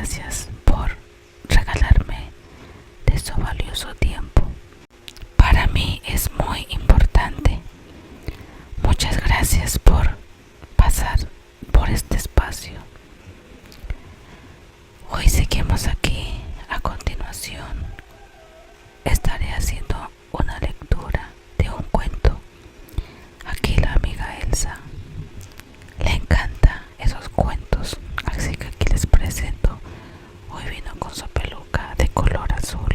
gracias por regalarme de su valioso tiempo. Para mí es muy importante. Muchas gracias por pasar por este espacio. Hoy seguimos aquí. A continuación estaré haciendo una lectura de un cuento. Aquí la amiga Elsa le encanta esos cuentos, así que aquí les presento. Hoy vino con su peluca de color azul,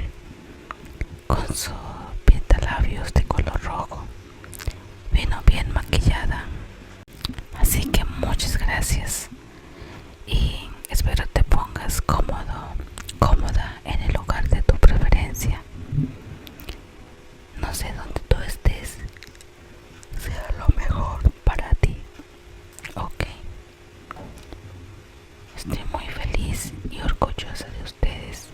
con su pintalabios de color rojo. Vino bien maquillada, así que muchas gracias y espero te pongas cómodo, cómoda en el lugar de tu preferencia. No sé dónde tú estés, sea lo mejor para ti. Ok. Estoy muy feliz y orgullosa de ustedes.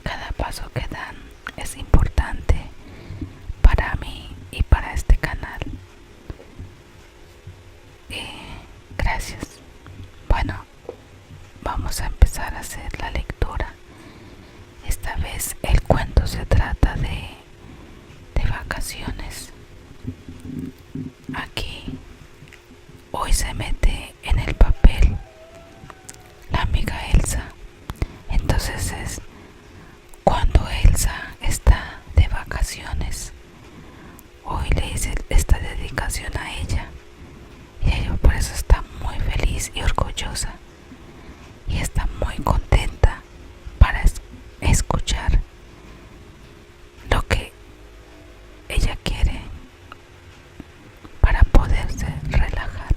Cada paso que dan es importante para mí y para este canal. Gracias. Bueno, vamos a empezar a hacer la lectura. Esta vez el cuento se trata de vacaciones. Aquí hoy se mete en el papel la amiga Elsa. Entonces es cuando Elsa está de vacaciones. Hoy le hice esta dedicación a ella y ella por eso está muy feliz y orgullosa y está muy contenta para escuchar lo que ella quiere para poderse relajar.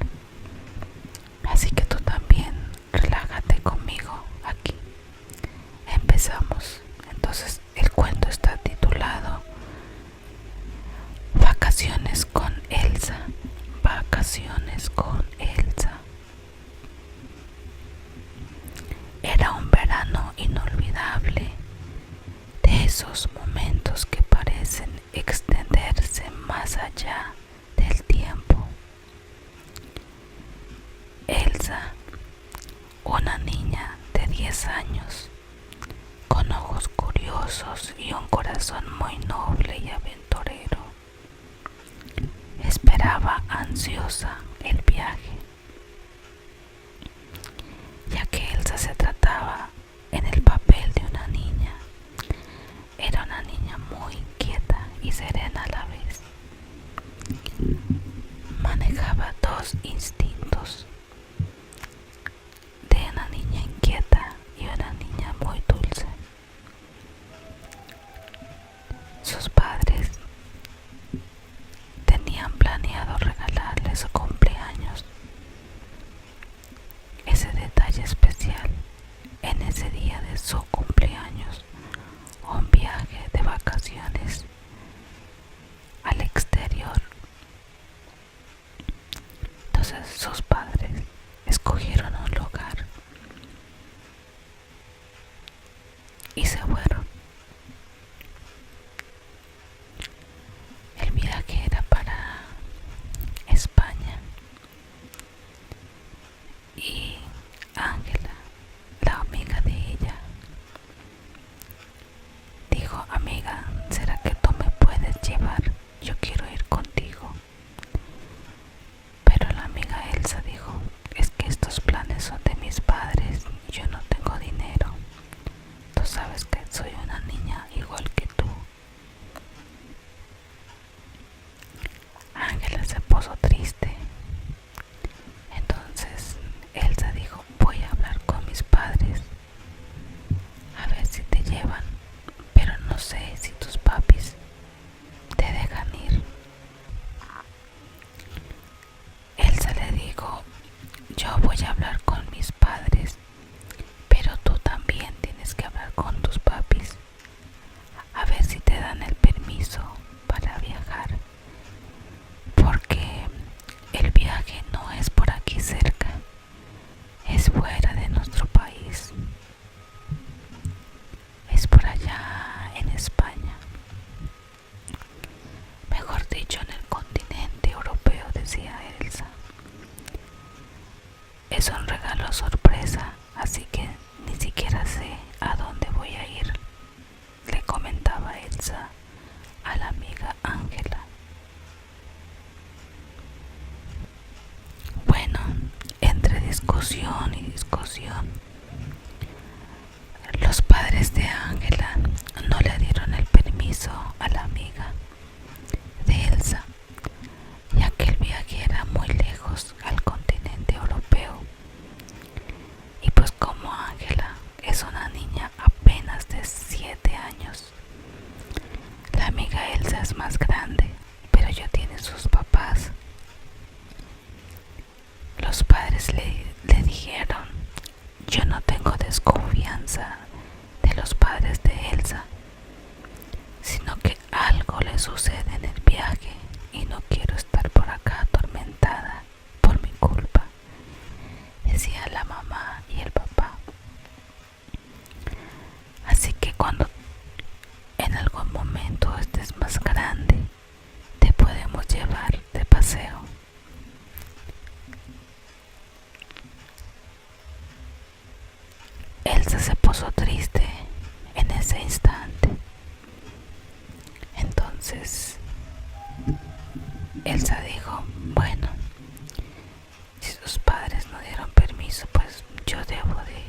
Así que tú también relájate conmigo aquí. Empezamos. Entonces el cuento está titulado Vacaciones con Elsa. Vacaciones con Elsa. Era un verano inolvidable, de esos momentos que parecen extenderse más allá del tiempo. Elsa, una niña de 10 años, con ojos curiosos y un corazón muy noble y aventurero, esperaba ansiosa el viaje, ya que Elsa se trataba en el papel de una niña. Era una niña muy inquieta y serena a la vez. Manejaba dos instintos, de una niña inquieta y una niña muy dulce. Sus padres tenían planeado regalarle su cumpleaños, ese detalle especial en ese día de su cumpleaños, un viaje de vacaciones al exterior. Entonces sus padres escogieron un lugar y se fueron. El viaje era para España y Ángela, la amiga de ella, dijo: amiga, ¿será que tú me puedes llevar? Yo quiero ir contigo. Pero la amiga Elsa dijo: es que estos planes son de mis padres y yo no tengo dinero. Tú sabes que soy una niña igual que tú. Ángela se puso triste. Entonces Elsa dijo: voy a hablar con mis padres a ver si te llevan, pero no sé si tus papis te dejan ir. Elsa le dijo: yo voy a hablar con mis padres, pero tú también tienes que hablar con tus papis a ver si te dan el permiso para viajar, porque el viaje no es por aquí cerca, es fuera de nuestro país, es por allá en España, mejor dicho en el continente europeo, decía Elsa. Es un regalo sorpresa, así que ni siquiera Elsa dijo, bueno, si sus padres no dieron permiso, pues yo debo de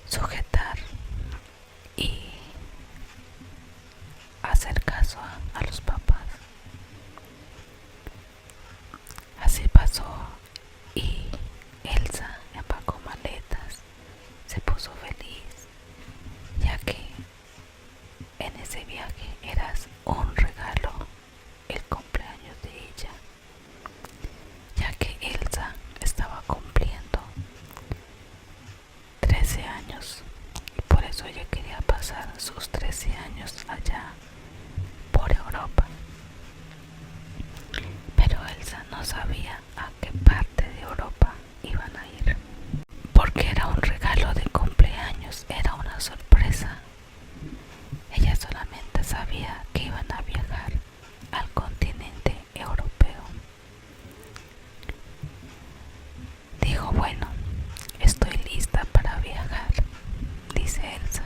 sujetar y hacer caso a los papás. Así pasó y Elsa empacó maletas, se puso feliz, ya que en ese viaje era un regalo el cumpleaños de ella, ya que Elsa estaba cumpliendo 13 años y por eso ella quería pasar sus 13 años allá por Europa. Pero Elsa no sabía a qué parte de Europa iban a ir, porque era un regalo de cumpleaños, era una sorpresa. Ella solamente sabía que iban a viajar al continente europeo. Dijo, bueno, estoy lista para viajar, dice Elsa.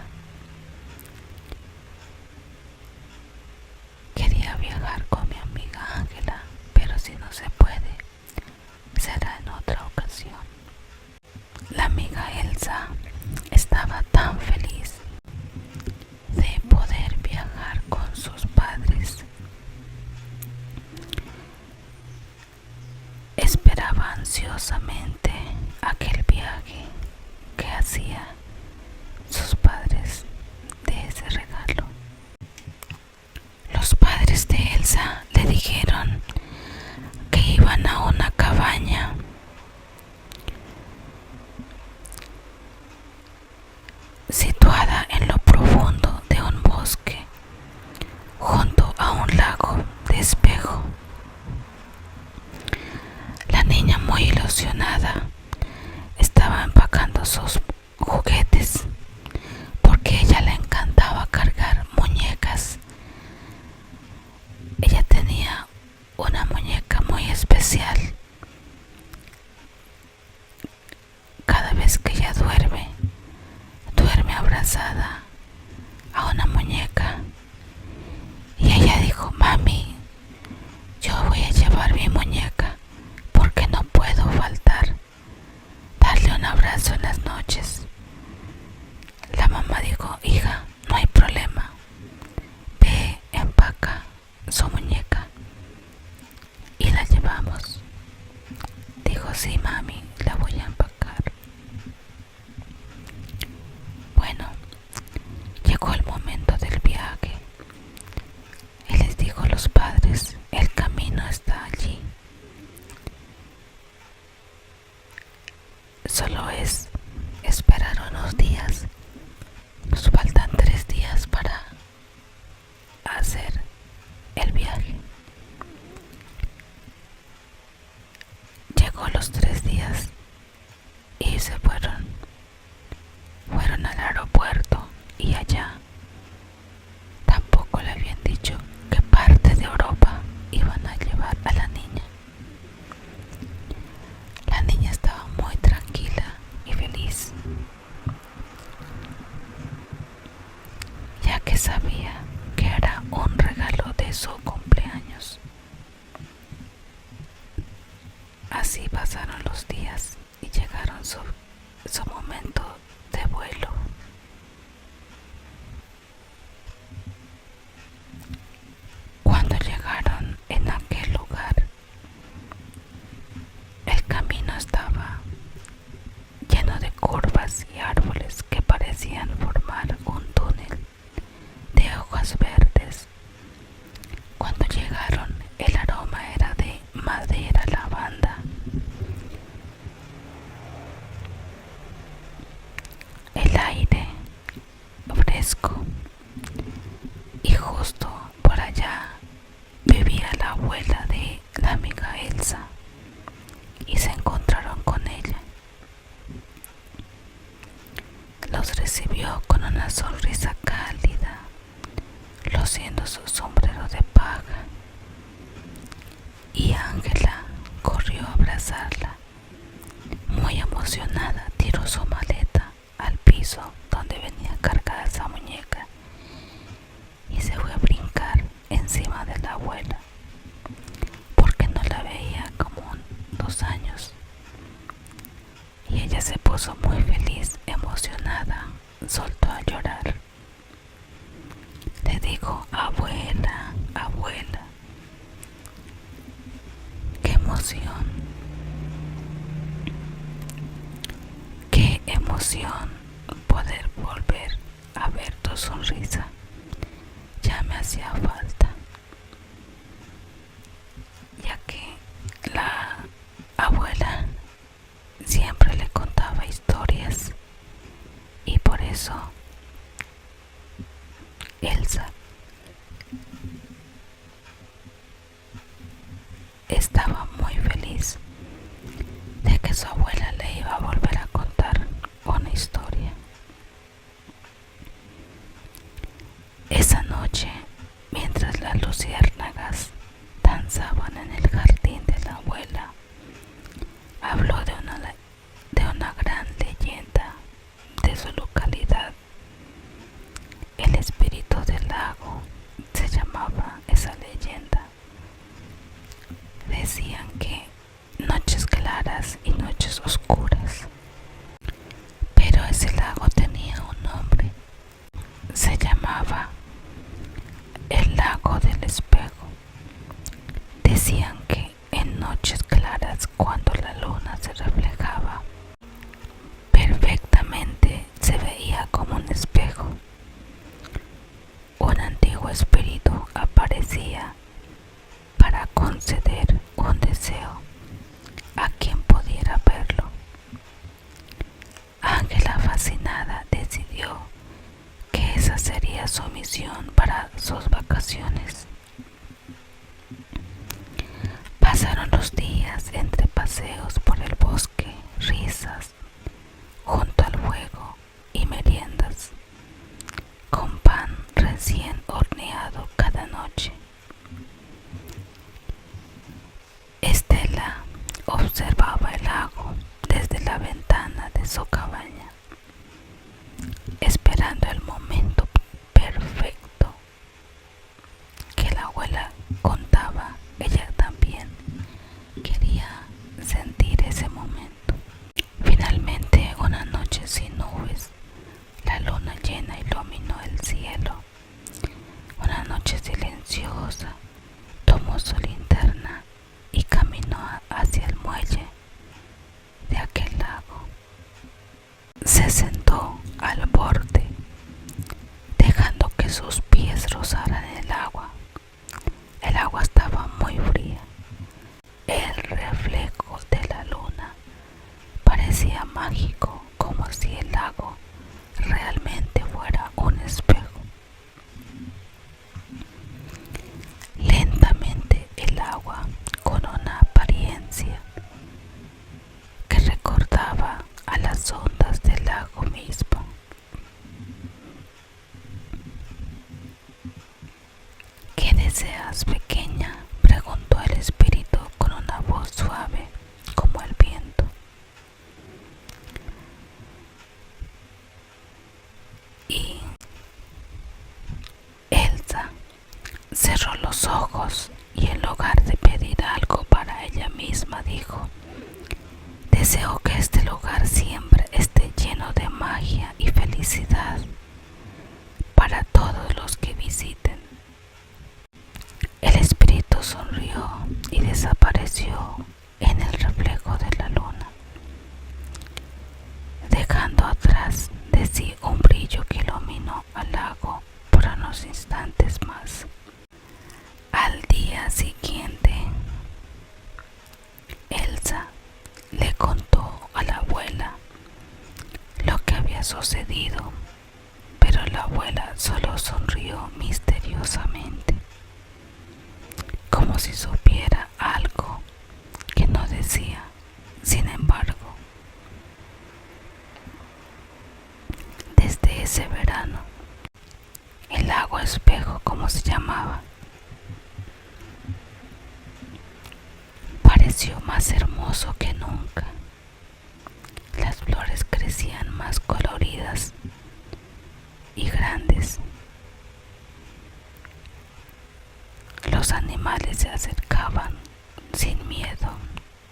Quería viajar con mi amiga Ángela, pero si no se puede, será en otra ocasión. La amiga Elsa estaba tan feliz de poder viajar con sus padres. Esperaba ansiosamente aquel viaje que hacía sus padres de ese regalo. Los padres de Elsa le dijeron que iban a una cabaña situada en lo profundo de un bosque, junto a un lago de espejo. La niña, muy ilusionada, estaba empacando sus juguetes porque a ella le encantaba cargar muñecas. Ella tenía una muñeca muy especial. Cada vez que ella duerme abrazada a una muñeca. Y ella dijo, mami, yo voy a llevar mi muñeca porque no puedo faltar darle un abrazo en las noches. La mamá dijo, hija, no hay problema, ve, empaca su muñeca y la llevamos. Dijo, sí, mami, la voy a empacar. Bueno, llegó el momento del viaje y les dijo a los padres, el camino está allí. Solo es esperar unos días. Nos faltan 3 días para hacer el viaje. Llegó los 3 días y se fueron al aeropuerto y allá tampoco le habían dicho qué parte de Europa iban a llevar a la niña. La niña estaba muy tranquila y feliz, ya que sabía que era un regalo de su cumpleaños. Así pasaron los días y llegaron su momento de vuelo. Cuando llegaron en aquel lugar, el camino estaba lleno de curvas y árboles que parecían formar un túnel de hojas verdes. Cuando llegaron, el aroma era de madera, lavanda. El aire fresco, y justo por allá vivía la abuela de la amiga Elsa y se encontraron con ella. Los recibió con una sonrisa cálida, luciendo su sombrero de paja, y Ángela corrió a abrazarla. Muy emocionada, tiró su maleta al piso donde venía cargada esa muñeca y se fue a brincar encima de la abuela. puso muy feliz, emocionada, soltó a llorar. Le dijo: abuela, abuela, qué emoción poder volver a ver tu sonrisa. Ya me hacía falta, ya que la abuela siempre le contaba historias y por eso Elsa estaba muy feliz de que su abuela le iba a volver a contar una historia. Esa noche, mientras las luciérnagas danzaban en el jardín de la abuela, habló de una gran leyenda de su localidad. El espíritu del lago se llamaba esa leyenda. Decían que noches claras y noches oscuras, pero ese lago tenía un nombre. Se llamaba el lago del espejo. Decían que en noches claras, cuando la luna se reflejaba perfectamente, se veía como un espejo. Un antiguo espíritu aparecía para conceder un deseo a quien pudiera verlo. Ángela, fascinada, decidió que esa sería su misión para sus vacaciones. Pasaron los días entre paseos por el bosque, risas junto al fuego y meriendas con pan recién horneado cada noche. Estela observaba el lago desde la ventana de su cabaña, esperando el momento perfecto que la abuela contaba. Ella también quería sentir ese momento. Finalmente, una noche sin nubes, la luna llena iluminó el cielo. Una noche silenciosa, tomó su linterna y caminó hacia el muelle de aquel lago. Se sentó al borde, dejando que sus pies rozaran el agua. El agua estaba muy fría. El reflejo de la luna parecía mágico, como si el lago realmente fuera un espejo. Lentamente el agua, con una apariencia que recordaba a las ondas del lago mismo, ¿qué deseas, pequeña?, preguntó el espíritu con una voz suave como el viento. Y Elsa cerró los ojos y, en lugar de pedir algo para ella misma, dijo: deseo que este lugar siempre esté lleno de magia y felicidad para todos los que visiten. El espíritu sonrió y desapareció en el reflejo de la luna, dejando atrás de sí un brillo que iluminó al lago por unos instantes más. Al día siguiente, Elsa le contó a la abuela lo que había sucedido, pero la abuela solo sonrió misteriosamente, como si supiera algo que no decía. Sin embargo, desde ese verano, el lago espejo, como se llamaba, pareció más hermoso que nunca. Las flores crecían más coloridas y grandes. Los animales se acercaban sin miedo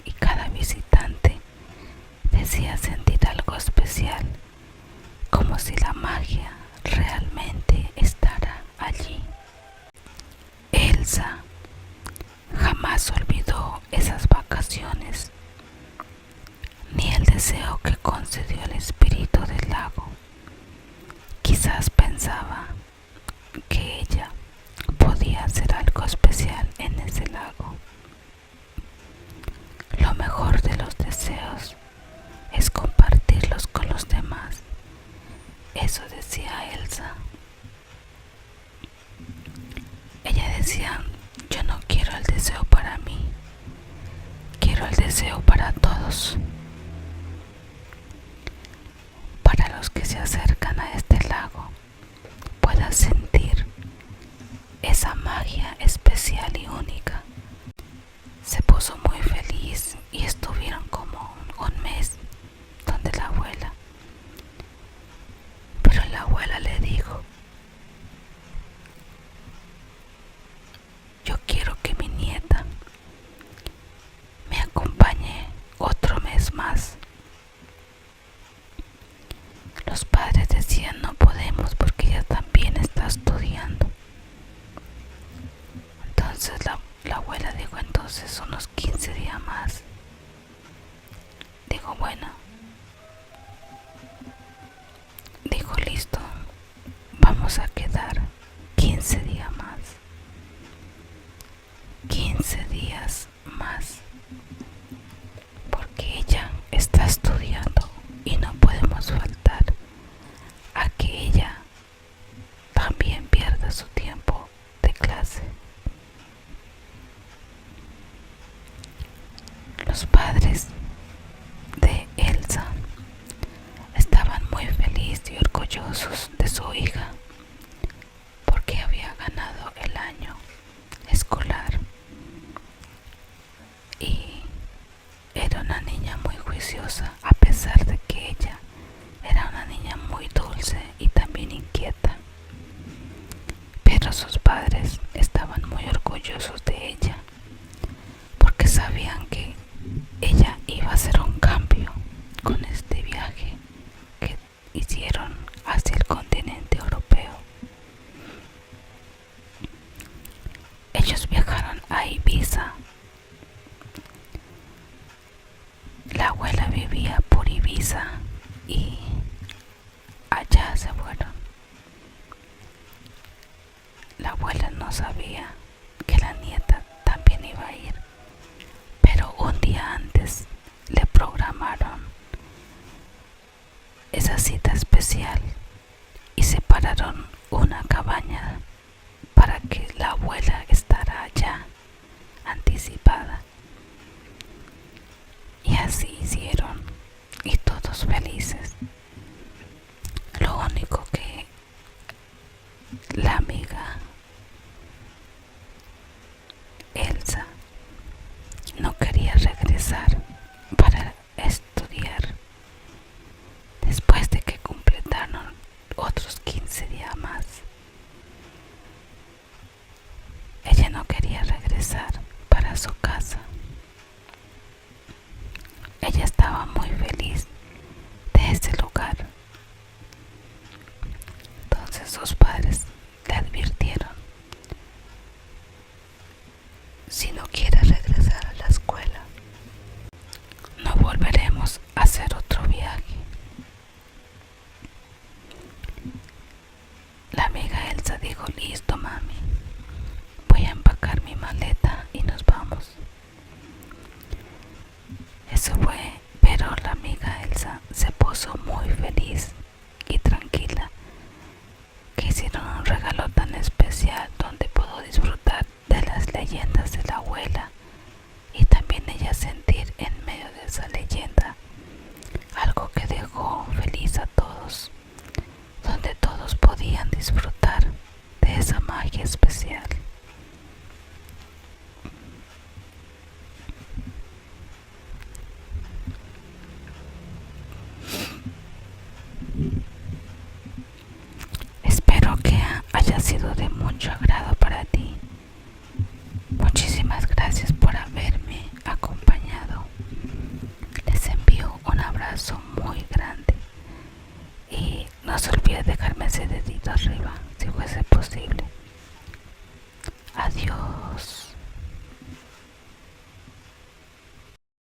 y cada visitante decía sentir algo especial vacaciones, ni el deseo que concedió el espíritu del lago. Quizás pensaba que ella podía hacer algo especial en ese lago. Lo mejor de los deseos es compartirlos con los demás. Eso decía Elsa. Ella decía, yo no quiero el deseo para mí, quiero el deseo para todos. Para los que se acercan a este lago puedan sentir esa magia especial y única. Se puso muy feliz y estuvieron como un mes donde la abuela. Pero la abuela le dijo, yo quiero que mi nieta me acompañe otro mes más. Los padres decían, no podemos porque ella también está estudiando. Entonces la abuela dijo, entonces unos 15 días más. Digo, bueno. Dijo, listo, vamos a quedar 15 días más. 15 días más. Porque ella está estudiando y no podemos faltar a que ella también pierda su tiempo de clase. Los padres de Elsa estaban muy felices y orgullosos de su hija porque había ganado el año escolar y era una niña muy juiciosa, a pesar de que ella era una niña muy dulce y también inquieta. Pero sus padres estaban muy orgullosos de ella porque sabían que ella iba a hacer un cambio con este viaje que hicieron hacia el continente europeo. Ellos viajaron a Ibiza. La abuela vivía por Ibiza y allá se fueron. La abuela no sabía que la nieta también iba a ir, pero un día antes le programaron esa cita especial y separaron una cabaña para que la abuela estará allá anticipada. Y así hicieron y todos felices. Lo único que la amiga Elsa no quería regresar para estudiar después de que completaron otros 15 días más. Ella no quería regresar para su casa. Ella estaba muy feliz de ese lugar. Entonces sus padres le advirtieron, si no quieres regresar a la escuela, no volveremos a hacer otro viaje. La amiga Elsa dijo, listo mami, voy a empacar mi maleta y nos vamos. Eso fue, pero la amiga Elsa se puso muy feliz y tranquila que hicieron un regalo tan especial donde pudo disfrutar de las leyendas de la abuela y también ella sentir en medio de esa leyenda algo que dejó feliz a todos, donde todos podían disfrutar de esa magia especial. Espero que haya sido de mucho agrado para ti. Muchísimas gracias por haberme acompañado. Les envío un abrazo muy grande y no se olvide dejarme ese dedito arriba si fuese posible.